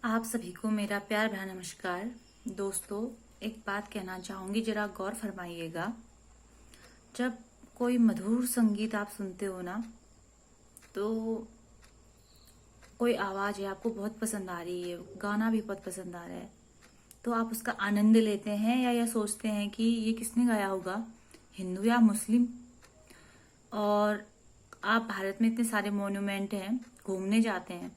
आप सभी को मेरा प्यार भरा नमस्कार। दोस्तों, एक बात कहना चाहूंगी, जरा गौर फरमाइएगा। जब कोई मधुर संगीत आप सुनते हो ना, तो कोई आवाज है आपको बहुत पसंद आ रही है, गाना भी बहुत पसंद आ रहा है, तो आप उसका आनंद लेते हैं या यह सोचते हैं कि ये किसने गाया होगा, हिंदू या मुस्लिम। और आप भारत में इतने सारे मोन्यूमेंट हैं, घूमने जाते हैं,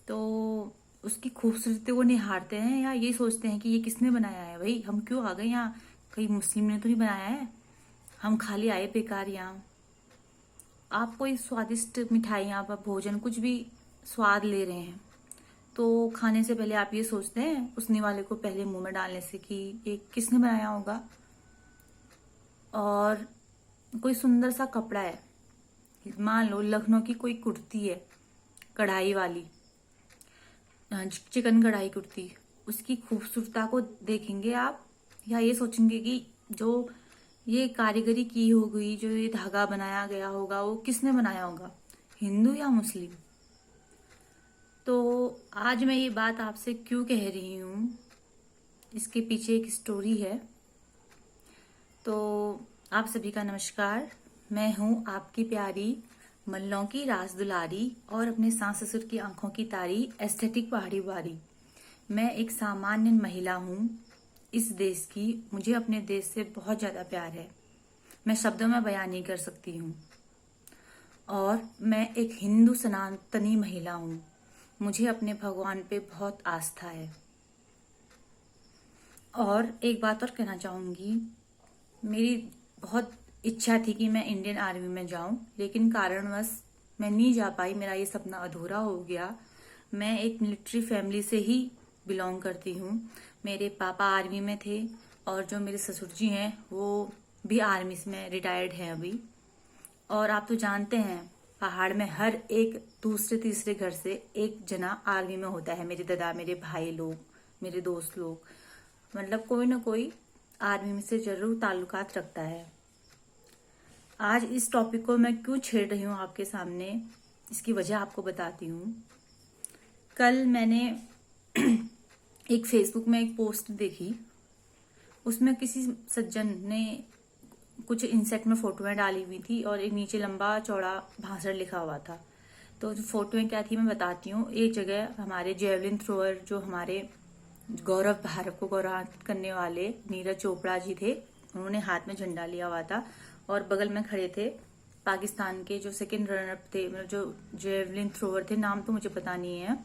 तो उसकी खूबसूरती को निहारते हैं या ये सोचते हैं कि ये किसने बनाया है, भाई हम क्यों आ गए यहाँ, कहीं मुस्लिम ने तो नहीं बनाया है, हम खाली आए बेकार यहाँ। आप कोई स्वादिष्ट मिठाइयाँ आप भोजन कुछ भी स्वाद ले रहे हैं, तो खाने से पहले आप ये सोचते हैं उसने वाले को पहले मुंह में डालने से कि ये किसने बनाया होगा। और कोई सुंदर सा कपड़ा है, मान लो लखनऊ की कोई कुर्ती है, कढ़ाई वाली, चिकन कढ़ाई कुर्ती, उसकी खूबसूरता को देखेंगे आप या ये सोचेंगे कि जो ये कारीगरी की होगी, जो ये धागा बनाया गया होगा, वो किसने बनाया होगा, हिंदू या मुस्लिम। तो आज मैं ये बात आपसे क्यों कह रही हूँ, इसके पीछे एक स्टोरी है। तो आप सभी का नमस्कार। मैं हूँ आपकी प्यारी मल्लों की राज दुलारी और अपने सास ससुर की आंखों की तारी एस्थेटिक पहाड़ी बारी। मैं एक सामान्य महिला हूँ इस देश की। मुझे अपने देश से बहुत ज्यादा प्यार है, मैं शब्दों में बयान नहीं कर सकती हूँ। और मैं एक हिंदू सनातनी महिला हूँ, मुझे अपने भगवान पे बहुत आस्था है। और एक बात और कहना चाहूंगी, मेरी बहुत इच्छा थी कि मैं इंडियन आर्मी में जाऊं, लेकिन कारणवश मैं नहीं जा पाई, मेरा ये सपना अधूरा हो गया। मैं एक मिलिट्री फैमिली से ही बिलोंग करती हूँ। मेरे पापा आर्मी में थे और जो मेरे ससुर जी हैं वो भी आर्मी में रिटायर्ड हैं अभी। और आप तो जानते हैं, पहाड़ में हर एक दूसरे तीसरे घर से एक जना आर्मी में होता है। मेरे दादा, मेरे भाई लोग, मेरे दोस्त लोग, मतलब कोई ना कोई आर्मी में से जरूर ताल्लुकात रखता है। आज इस टॉपिक को मैं क्यों छेड़ रही हूँ आपके सामने, इसकी वजह आपको बताती हूँ। कल मैंने एक फेसबुक में एक पोस्ट देखी, उसमें किसी सज्जन ने कुछ इंसेक्ट में फोटोएं डाली हुई थी और एक नीचे लंबा चौड़ा भाषण लिखा हुआ था। तो जो फोटोएं क्या थी मैं बताती हूँ। एक जगह हमारे जेवलिन थ्रोअर, जो हमारे गौरव, भारत को गौरवान्वित करने वाले नीरज चोपड़ा जी थे, उन्होंने हाथ में झंडा लिया हुआ था और बगल में खड़े थे पाकिस्तान के जो सेकंड रनर अप थे, मतलब जो जेवलिन थ्रोअर थे, नाम तो मुझे पता नहीं है,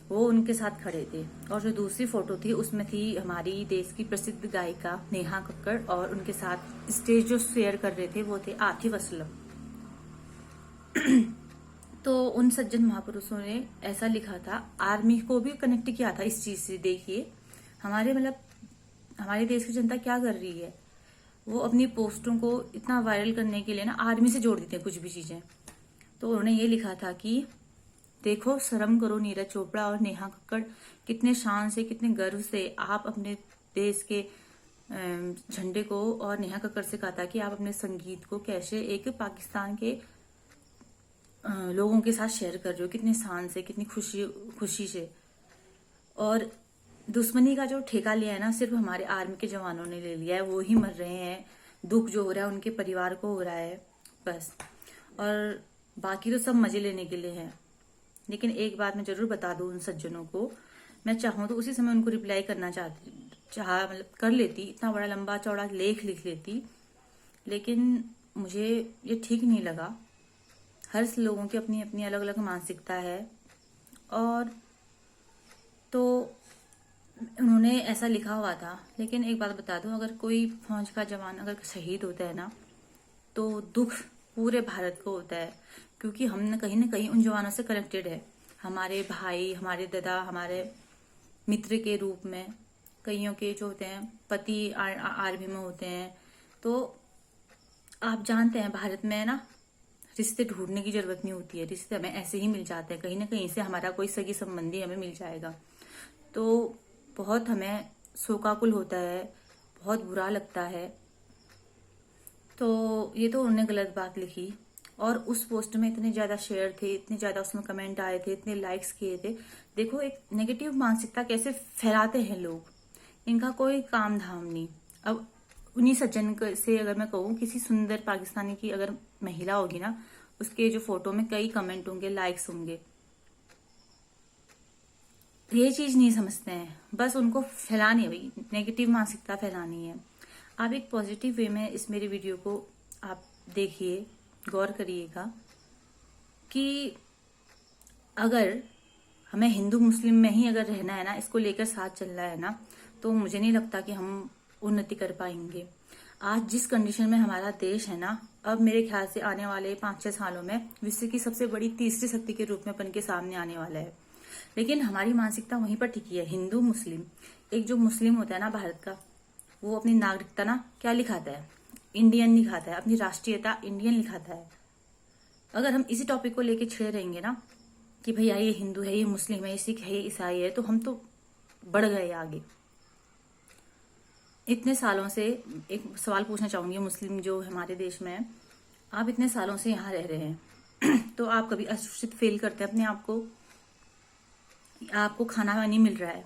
वो उनके साथ खड़े थे। और जो दूसरी फोटो थी उसमें थी हमारी देश की प्रसिद्ध गायिका नेहा कक्कड़, और उनके साथ स्टेज जो शेयर कर रहे थे वो थे आतिफ असलम। तो उन सज्जन महापुरुषों ने ऐसा लिखा था, आर्मी को भी कनेक्ट किया था इस चीज से। देखिए हमारे मतलब हमारे देश की जनता क्या कर रही है, वो अपनी पोस्टों को इतना वायरल करने के लिए ना आर्मी से जोड़ देते हैं कुछ भी चीजें। तो उन्होंने ये लिखा था कि देखो, शर्म करो नीरज चोपड़ा और नेहा कक्कड़, कितने शान से, कितने गर्व से आप अपने देश के झंडे को, और नेहा कक्कड़ से कहा था कि आप अपने संगीत को कैसे एक पाकिस्तान के लोगों के साथ शेयर कर रहे हो, कितने शान से, कितनी खुशी खुशी से। और दुश्मनी का जो ठेका लिया है ना, सिर्फ हमारे आर्मी के जवानों ने ले लिया है, वो ही मर रहे हैं, दुख जो हो रहा है उनके परिवार को हो रहा है बस। और बाकी तो सब मजे लेने के लिए हैं। लेकिन एक बात मैं जरूर बता दूं उन सज्जनों को, मैं चाहूं तो उसी समय उनको रिप्लाई करना मतलब कर लेती, इतना बड़ा लंबा चौड़ा लेख लिख लेती, लेकिन मुझे ये ठीक नहीं लगा। हर लोगों की अपनी अपनी अलग अलग मानसिकता है। और तो उन्होंने ऐसा लिखा हुआ था। लेकिन एक बात बता दूं, अगर कोई फौज का जवान अगर शहीद होता है ना, तो दुख पूरे भारत को होता है, क्योंकि हम ना कहीं उन जवानों से कनेक्टेड है। हमारे भाई, हमारे दादा, हमारे मित्र के रूप में, कईयों के जो होते हैं पति आर्मी में होते हैं। तो आप जानते हैं भारत में ना रिश्ते ढूंढने की जरूरत नहीं होती है, रिश्ते हमें ऐसे ही मिल जाते हैं, कहीं ना कहीं से हमारा कोई सगी संबंधी हमें मिल जाएगा। तो बहुत हमें शोकाकुल होता है, बहुत बुरा लगता है। तो ये तो उन्होंने गलत बात लिखी। और उस पोस्ट में इतने ज्यादा शेयर थे, इतने ज्यादा उसमें कमेंट आए थे, इतने लाइक्स किए थे। देखो एक नेगेटिव मानसिकता कैसे फैलाते हैं लोग, इनका कोई काम धाम नहीं। अब उन्हीं सज्जन से अगर मैं कहूँ, किसी सुंदर पाकिस्तानी की अगर महिला होगी ना, उसके जो फोटो में कई कमेंट होंगे, लाइक्स होंगे। ये चीज नहीं समझते हैं, बस उनको फैलानी है भाई, नेगेटिव मानसिकता फैलानी है। आप एक पॉजिटिव वे में इस मेरी वीडियो को आप देखिए, गौर करिएगा कि अगर हमें हिंदू मुस्लिम में ही अगर रहना है ना, इसको लेकर साथ चलना है ना, तो मुझे नहीं लगता कि हम उन्नति कर पाएंगे। आज जिस कंडीशन में हमारा देश है ना, अब मेरे ख्याल से आने वाले 5-6 सालों में विश्व की सबसे बड़ी तीसरी शक्ति के रूप में बन के सामने आने वाला है। लेकिन हमारी मानसिकता वहीं पर टिकी है, हिंदू मुस्लिम। एक जो मुस्लिम होता है ना भारत का, वो अपनी नागरिकता ना क्या लिखाता है, इंडियन लिखाता है, अपनी राष्ट्रीयता इंडियन लिखाता है। अगर हम इसी टॉपिक को लेके छिड़े रहेंगे ना कि भैया ये हिंदू है, ये मुस्लिम है, ये सिख है, ये ईसाई है, तो हम तो बढ़ गए आगे। इतने सालों से एक सवाल पूछना चाहूंगी, मुस्लिम जो हमारे देश में है, आप इतने सालों से यहाँ रह रहे हैं तो आप कभी अशिक्षित फील करते हैं अपने आप को? आपको खाना नहीं मिल रहा है,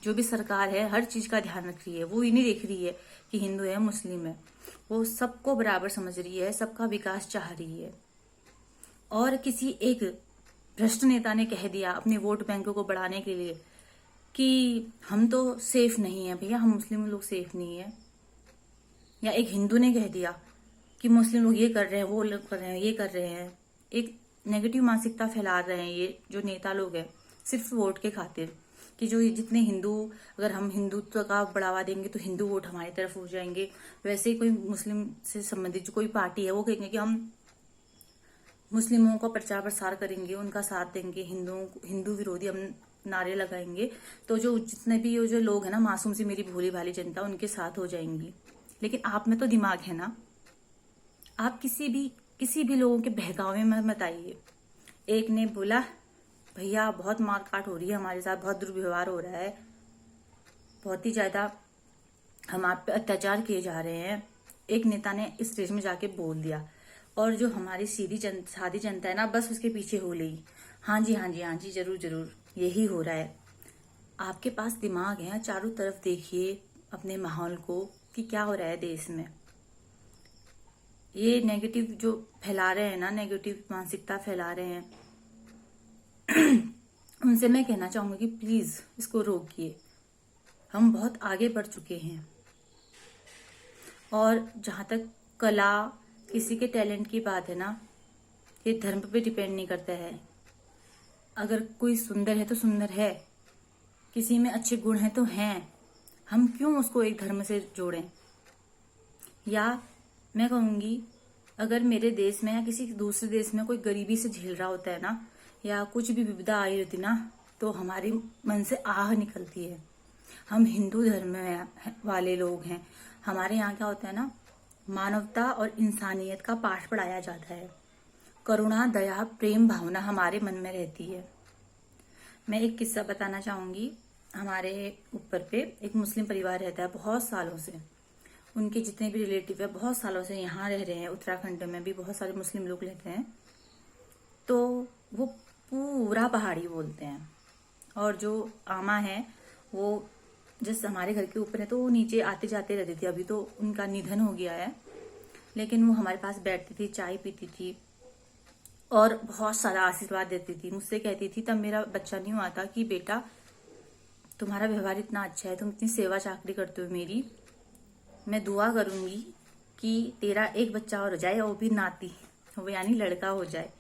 जो भी सरकार है हर चीज का ध्यान रख रही है, वो ये नहीं देख रही है कि हिंदू है मुस्लिम है, वो सबको बराबर समझ रही है, सबका विकास चाह रही है। और किसी एक भ्रष्ट नेता ने कह दिया अपने वोट बैंकों को बढ़ाने के लिए कि हम तो सेफ नहीं है भैया, हम मुस्लिम लोग सेफ नहीं है। या एक हिंदू ने कह दिया कि मुस्लिम लोग ये कर रहे हैं, वो लोग कर रहे हैं, ये कर रहे हैं। एक नेगेटिव मानसिकता फैला रहे हैं ये जो नेता लोग हैं, सिर्फ वोट के खातिर, कि जो जितने हिंदू, अगर हम हिंदुत्व का बढ़ावा देंगे तो हिंदू वोट हमारी तरफ हो जाएंगे। वैसे ही कोई मुस्लिम से संबंधित जो कोई पार्टी है, वो कहेंगे कि हम मुस्लिमों का प्रचार प्रसार करेंगे, उनका साथ देंगे, हिंदू विरोधी हम नारे लगाएंगे, तो जो जितने भी जो लोग हैं ना, मासूम सी मेरी भोली भाली जनता, उनके साथ हो जाएंगी। लेकिन आप में तो दिमाग है ना, आप किसी भी लोगों के बहकावे में मत आइए। एक ने बोला भैया बहुत मारकाट हो रही है हमारे साथ, बहुत दुर्व्यवहार हो रहा है, बहुत ही ज्यादा हम आप पे अत्याचार किए जा रहे हैं, एक नेता ने इस स्टेज में जाके बोल दिया। और जो हमारी सादी जनता है ना, बस उसके पीछे हो गई, हाँ जी हाँ जी हाँ जी, जरूर जरूर यही हो रहा है। आपके पास दिमाग है, चारों तरफ देखिए अपने माहौल को कि क्या हो रहा है देश में। ये नेगेटिव जो फैला रहे हैं ना, नेगेटिव मानसिकता फैला रहे हैं उनसे मैं कहना चाहूंगी कि प्लीज इसको रोकिए। हम बहुत आगे बढ़ चुके हैं। और जहां तक कला, किसी के टैलेंट की बात है ना, ये धर्म पे डिपेंड नहीं करता है। अगर कोई सुंदर है तो सुंदर है, किसी में अच्छे गुण हैं तो हैं, हम क्यों उसको एक धर्म से जोड़ें। या मैं कहूंगी, अगर मेरे देश में या किसी दूसरे देश में कोई गरीबी से झेल रहा होता है ना, या कुछ भी विपदा आई होती ना, तो हमारे मन से आह निकलती है। हम हिंदू धर्म में वाले लोग हैं, हमारे यहाँ क्या होता है ना, मानवता और इंसानियत का पाठ पढ़ाया जाता है, करुणा, दया, प्रेम भावना हमारे मन में रहती है। मैं एक किस्सा बताना चाहूंगी। हमारे ऊपर पे एक मुस्लिम परिवार रहता है बहुत सालों से, उनके जितने भी रिलेटिव है बहुत सालों से यहाँ रह रहे हैं। उत्तराखंड में भी बहुत सारे मुस्लिम लोग रहते हैं, तो वो पूरा पहाड़ी बोलते हैं। और जो आमा है वो जैसे हमारे घर के ऊपर है, तो वो नीचे आते जाते रहती थी। अभी तो उनका निधन हो गया है, लेकिन वो हमारे पास बैठती थी, चाय पीती थी और बहुत सारा आशीर्वाद देती थी। मुझसे कहती थी, तब मेरा बच्चा नहीं हुआ था, कि बेटा तुम्हारा व्यवहार इतना अच्छा है, तुम इतनी सेवा चाकरी करते हो मेरी, मैं दुआ करूंगी कि तेरा एक बच्चा और हो जाए, वो भी नाती, वो यानी लड़का हो जाए।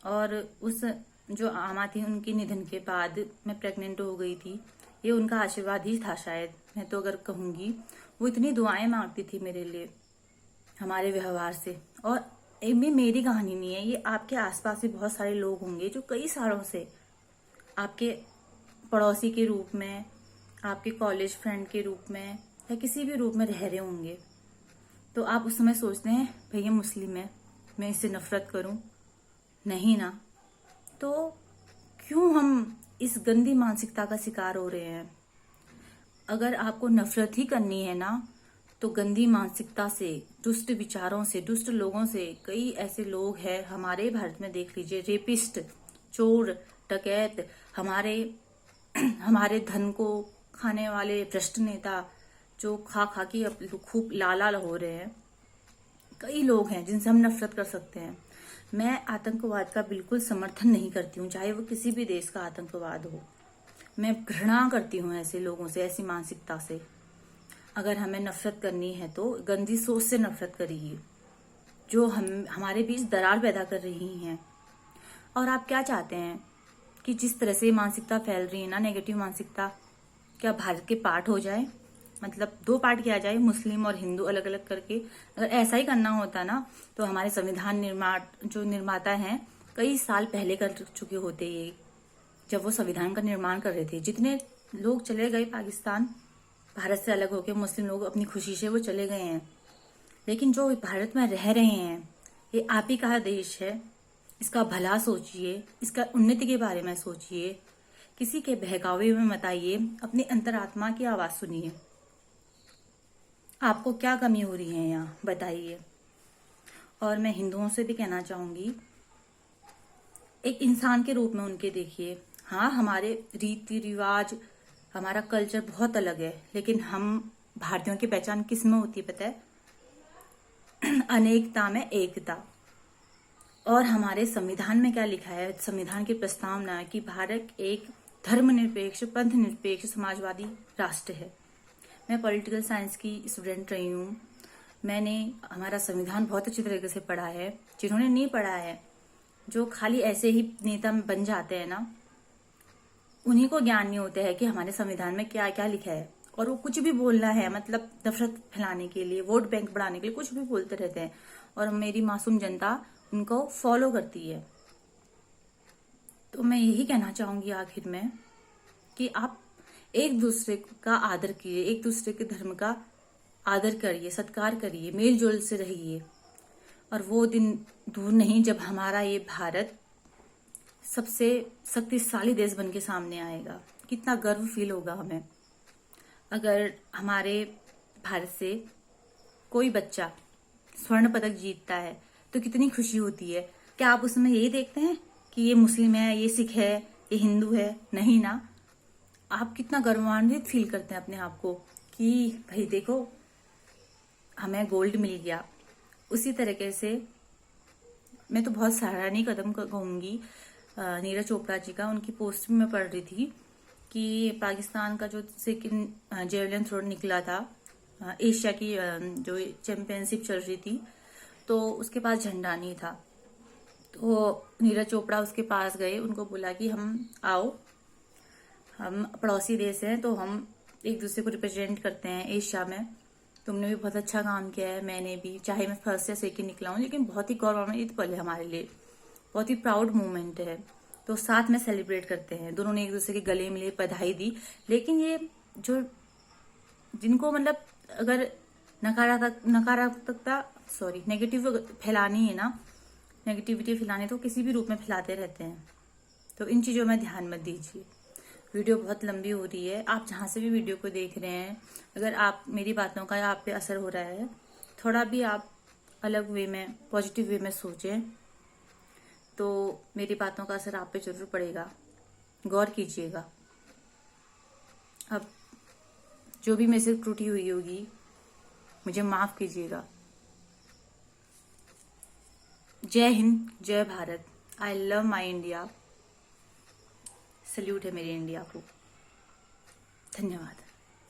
और उस जो आमा थी, उनके निधन के बाद मैं प्रेग्नेंट हो गई थी। ये उनका आशीर्वाद ही था शायद, मैं तो अगर कहूंगी। वो इतनी दुआएं मांगती थी मेरे लिए हमारे व्यवहार से। और ये मेरी कहानी नहीं है, ये आपके आसपास भी बहुत सारे लोग होंगे जो कई सालों से आपके पड़ोसी के रूप में, आपके कॉलेज फ्रेंड के रूप में या किसी भी रूप में रह रहे होंगे। तो आप उस समय सोचते हैं भैया मुस्लिम है, मैं इससे नफरत करूं? नहीं ना। तो क्यों हम इस गंदी मानसिकता का शिकार हो रहे हैं? अगर आपको नफरत ही करनी है ना, तो गंदी मानसिकता से, दुष्ट विचारों से, दुष्ट लोगों से कई ऐसे लोग हैं हमारे भारत में, देख लीजिए, रेपिस्ट, चोर, डकैत, हमारे धन को खाने वाले भ्रष्ट नेता जो खा खा के खूब लाल हो रहे हैं। कई लोग हैं जिनसे हम नफरत कर सकते हैं। मैं आतंकवाद का बिल्कुल समर्थन नहीं करती हूँ, चाहे वो किसी भी देश का आतंकवाद हो। मैं घृणा करती हूँ ऐसे लोगों से, ऐसी मानसिकता से। अगर हमें नफरत करनी है तो गंदी सोच से नफरत करिए, जो हमारे बीच दरार पैदा कर रही हैं। और आप क्या चाहते हैं कि जिस तरह से मानसिकता फैल रही है ना, नेगेटिव मानसिकता, क्या भारत के पार्ट हो जाए? मतलब 2 पार्ट किया जाए, मुस्लिम और हिंदू अलग अलग करके। अगर ऐसा ही करना होता ना तो हमारे संविधान निर्माता हैं कई साल पहले कर चुके होते ये, जब वो संविधान का निर्माण कर रहे थे। जितने लोग चले गए पाकिस्तान, भारत से अलग होकर मुस्लिम लोग अपनी खुशी से वो चले गए हैं, लेकिन जो भारत में रह रहे हैं, ये आप ही का देश है। इसका भला सोचिए, इसका उन्नति के बारे में सोचिए, किसी के बहकावे में मत आइए, अपनी अंतरात्मा की आवाज सुनिए। आपको क्या कमी हो रही है यहाँ, बताइए। और मैं हिंदुओं से भी कहना चाहूंगी, एक इंसान के रूप में उनके देखिए। हाँ, हमारे रीति रिवाज, हमारा कल्चर बहुत अलग है, लेकिन हम भारतीयों की पहचान किस में होती है पता है? अनेकता में एकता। और हमारे संविधान में क्या लिखा है? संविधान की प्रस्तावना है कि भारत एक धर्मनिरपेक्ष, पंथ निरपेक्ष, समाजवादी राष्ट्र है। मैं पॉलिटिकल साइंस की स्टूडेंट रही हूँ। मैंने हमारा संविधान बहुत अच्छी तरीके से पढ़ा है। जिन्होंने नहीं पढ़ा है, जो खाली ऐसे ही नेता बन जाते हैं ना, उन्हीं को ज्ञान नहीं होता है कि हमारे संविधान में क्या क्या लिखा है। और वो कुछ भी बोलना है, मतलब नफरत फैलाने के लिए, वोट बैंक बढ़ाने के लिए कुछ भी बोलते रहते हैं, और मेरी मासूम जनता उनको फॉलो करती है। तो मैं यही कहना चाहूंगी आखिर में कि आप एक दूसरे का आदर कीजिए, एक दूसरे के धर्म का आदर करिए, सत्कार करिए, मेल जोल से रहिए। और वो दिन दूर नहीं जब हमारा ये भारत सबसे शक्तिशाली देश बन के सामने आएगा। कितना गर्व फील होगा हमें अगर हमारे भारत से कोई बच्चा स्वर्ण पदक जीतता है, तो कितनी खुशी होती है। क्या आप उसमें यही देखते हैं कि ये मुस्लिम है, ये सिख है, ये हिंदू है? नहीं ना। आप कितना गर्वान्वित फील करते हैं अपने आप को कि भाई देखो, हमें गोल्ड मिल गया। उसी तरीके से मैं तो बहुत सराहनीय कदम कहूंगी नीरज चोपड़ा जी का। उनकी पोस्ट में मैं पढ़ रही थी कि पाकिस्तान का जो सेकंड जेवलिन थ्रो निकला था, एशिया की जो चैंपियनशिप चल रही थी, तो उसके पास झंडा नहीं था। तो नीरज चोपड़ा उसके पास गए, उनको बोला कि हम आओ, हम पड़ोसी देश हैं, तो हम एक दूसरे को रिप्रेजेंट करते हैं एशिया में। तुमने भी बहुत अच्छा काम किया है, मैंने भी, चाहे मैं फर्स्ट या सेकंड निकला हूँ, लेकिन बहुत ही गौरवान्वित पल है हमारे लिए, बहुत ही प्राउड मोमेंट है। तो साथ में सेलिब्रेट करते हैं। दोनों ने एक दूसरे के गले मिले, बधाई दी। लेकिन ये जो जिनको मतलब अगर नेगेटिव फैलानी है ना, नेगेटिविटी फैलानी, तो किसी भी रूप में फैलाते रहते हैं। तो इन चीजों में ध्यान मत दीजिए। वीडियो बहुत लंबी हो रही है। आप जहां से भी वीडियो को देख रहे हैं, अगर आप मेरी बातों का आप पे असर हो रहा है, थोड़ा भी आप अलग वे में, पॉजिटिव वे में सोचें, तो मेरी बातों का असर आप पे जरूर पड़ेगा। गौर कीजिएगा। अब जो भी मेरे से त्रुटि हुई होगी, मुझे माफ कीजिएगा। जय हिंद, जय Bharat. I love my India. Salute है मेरे इंडिया को। धन्यवाद।